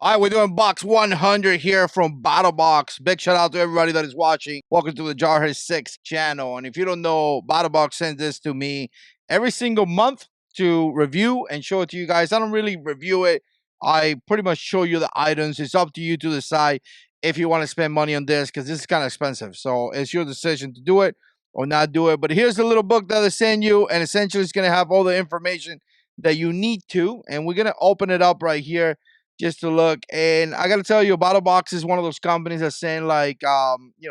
All right, we're doing box 100 here from Battlbox. Big shout out to everybody that is watching. Welcome to the Jarhead 6 channel. And if you don't know, Battlbox sends this to me every single month to review and show it to you guys. I don't really review it. I pretty much show you the items. It's up to you to decide if you want to spend money on this because this is kind of expensive. So it's your decision to do it or not do it. But here's the little book that they send you, and essentially it's going to have all the information that you need to. And we're going to open it up right here just to look. And I gotta tell you, Battlbox is one of those companies that send like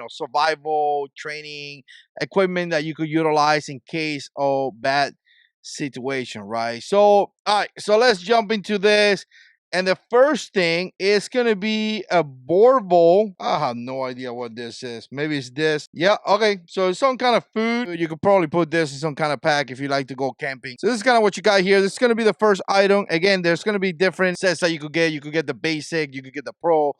survival training equipment that you could utilize in case of bad situation, right? So all right, so let's jump into this. And the first thing is gonna be a Borble. I have no idea what this is. Maybe it's this. Yeah, okay. So it's some kind of food. You could probably put this in some kind of pack if you like to go camping. So this is kind of what you got here. This is gonna be the first item. Again, there's gonna be different sets that you could get. You could get the basic, you could get the pro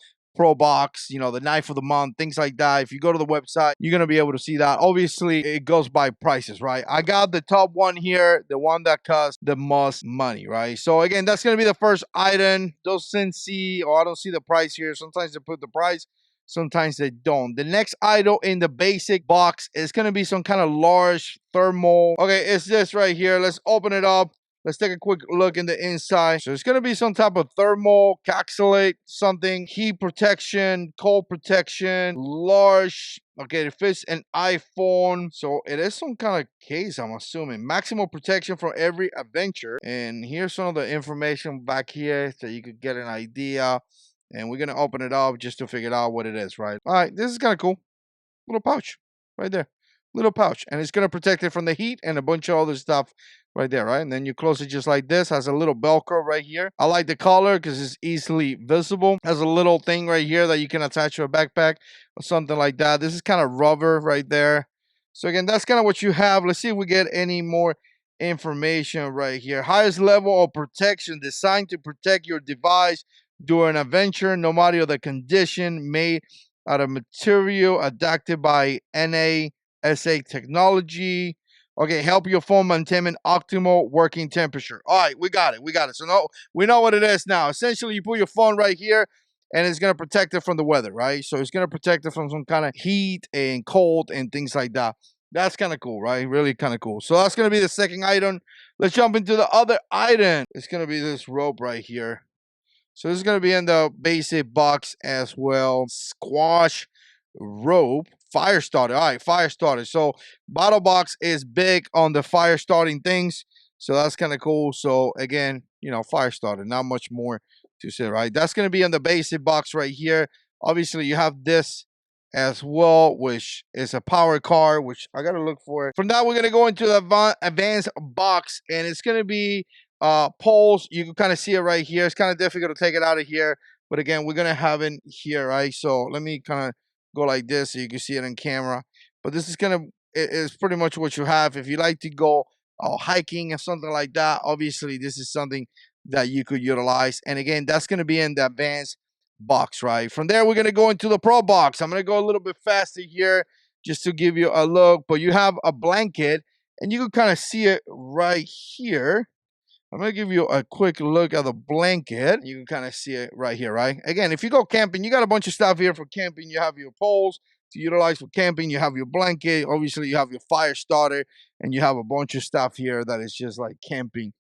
box, the knife of the month, things like that. If you go to the website, you're going to be able to see that. Obviously, it goes by prices, right? I got the top one here, the one that costs the most money, right? So again, that's going to be the first item. Those didn't see, or I don't see the price here. Sometimes they put the price, sometimes they don't. The next item in the basic box is going to be some kind of large thermal. Okay, it's this right here. Let's open it up. Let's take a quick look in the inside. So it's going to be some type of thermal, capsulate, something, heat protection, cold protection, large. Okay, it fits an iPhone. So it is some kind of case, I'm assuming. Maximum protection for every adventure. And here's some of the information back here so you could get an idea. And we're going to open it up just to figure out what it is, right? All right, this is kind of cool. Little pouch right there. Little pouch. And it's going to protect it from the heat and a bunch of other stuff right there, right? And then you close it just like this. Has a little Velcro right here. I like the color because it's easily visible. Has a little thing right here that you can attach to a backpack or something like that. This is kind of rubber right there. So again, that's kind of what you have. Let's see if we get any more information right here. Highest level of protection designed to protect your device during an adventure, no matter the condition, made out of material adapted by NASA technology. Okay, help your phone maintain an optimal working temperature. All right, we got it. We got it. So no, we know what it is now. Essentially, you put your phone right here, and it's gonna protect it from the weather, right? So it's gonna protect it from some kind of heat and cold and things like that. That's kind of cool, right? Really kind of cool. So that's gonna be the second item. Let's jump into the other item. It's gonna be this rope right here. So this is going to be in the basic box as well. Squash rope. Fire starter. All right, fire starter. So Battlbox is big on the fire starting things. So that's kind of cool. So again, fire starter. Not much more to say, right? That's going to be in the basic box right here. Obviously, you have this as well, which is a power card, which I got to look for. From that, we're going to go into the advanced box, and it's going to be poles. You can kind of see it right here. It's kind of difficult to take it out of here, but again, we're gonna have it here, right? So let me kind of go like this so you can see it on camera. But this is it's pretty much what you have if you like to go hiking or something like that. Obviously, this is something that you could utilize, and again, that's gonna be in the advanced box, right? From there, we're gonna go into the pro box. I'm gonna go a little bit faster here just to give you a look, but you have a blanket, and you can kind of see it right here. I'm going to give you a quick look at the blanket. You can kind of see it right here, right? Again, if you go camping, you got a bunch of stuff here for camping. You have your poles to utilize for camping. You have your blanket. Obviously, you have your fire starter. And you have a bunch of stuff here that is just like camping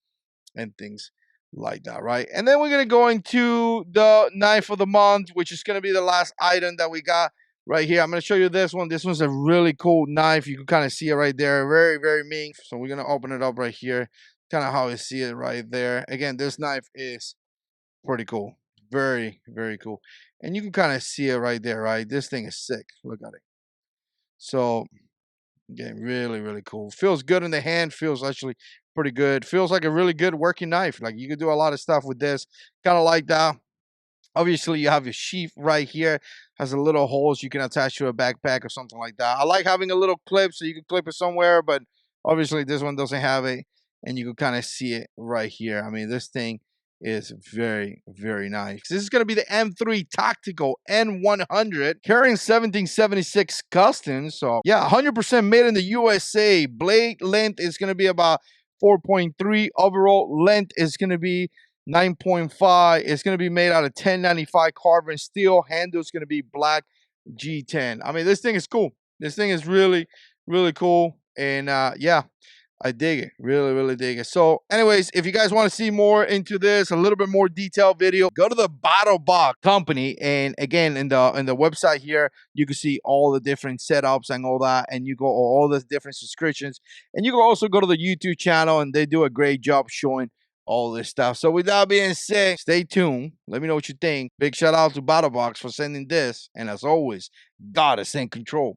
and things like that, right? And then we're going to go into the knife of the month, which is going to be the last item that we got right here. I'm going to show you this one. This one's a really cool knife. You can kind of see it right there. Very, very mean. So we're going to open it up right here. Kind of how I see it right there. Again, this knife is pretty cool. Very, very cool. And you can kind of see it right there, right? This thing is sick. Look at it. So, again, really, really cool. Feels good in the hand. Feels actually pretty good. Feels like a really good working knife. Like you can do a lot of stuff with this. Kind of like that. Obviously, you have your sheath right here. Has a little holes you can attach to a backpack or something like that. I like having a little clip so you can clip it somewhere, but obviously this one doesn't have it. And you can kind of see it right here. I mean, this thing is very, very nice. This is going to be the M3 Tactical N100 carrying 1776 custom. So yeah, 100% made in the USA. Blade length is going to be about 4.3. Overall length is going to be 9.5. It's going to be made out of 1095 carbon steel. Handle's going to be black G10. I mean, this thing is cool. This thing is really, really cool. And yeah, I dig it. Really, really dig it. So, anyways, if you guys want to see more into this, a little bit more detailed video, go to the Battlbox company. And again, in the website here, you can see all the different setups and all that. And you go all the different subscriptions. And you can also go to the YouTube channel, and they do a great job showing all this stuff. So with that being said, stay tuned. Let me know what you think. Big shout out to Battlebox for sending this. And as always, God is in control.